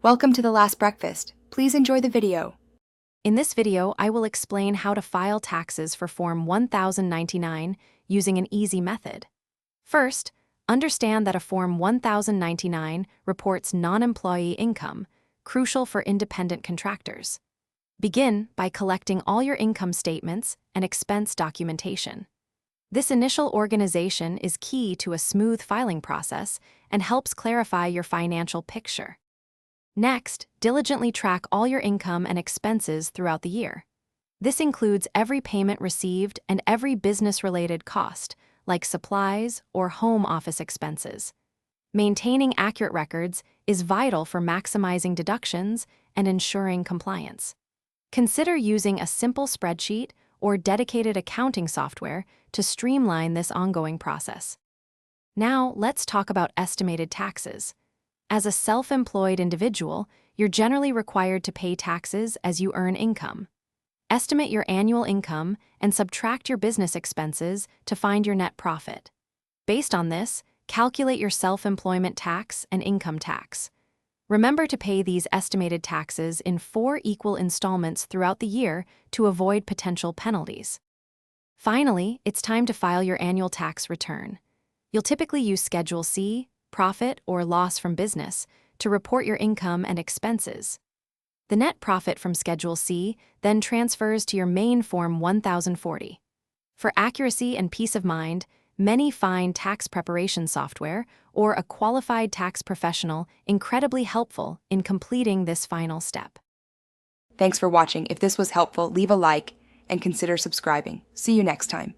Welcome to The Last Breakfast. Please enjoy the video. In this video, I will explain how to file taxes for Form 1099 using an easy method. First, understand that a Form 1099 reports non-employee income, crucial for independent contractors. Begin by collecting all your income statements and expense documentation. This initial organization is key to a smooth filing process and helps clarify your financial picture. Next, diligently track all your income and expenses throughout the year. This includes every payment received and every business-related cost, like supplies or home office expenses. Maintaining accurate records is vital for maximizing deductions and ensuring compliance. Consider using a simple spreadsheet or dedicated accounting software to streamline this ongoing process. Now, let's talk about estimated taxes. As a self-employed individual, you're generally required to pay taxes as you earn income. Estimate your annual income and subtract your business expenses to find your net profit. Based on this, calculate your self-employment tax and income tax. Remember to pay these estimated taxes in 4 equal installments throughout the year to avoid potential penalties. Finally, it's time to file your annual tax return. You'll typically use Schedule C, profit or loss from business, to report your income and expenses. The net profit from Schedule C then transfers to your main Form 1040. For accuracy and peace of mind, many find tax preparation software or a qualified tax professional incredibly helpful in completing this final step. Thanks for watching. If this was helpful, leave a like and consider subscribing. See you next time.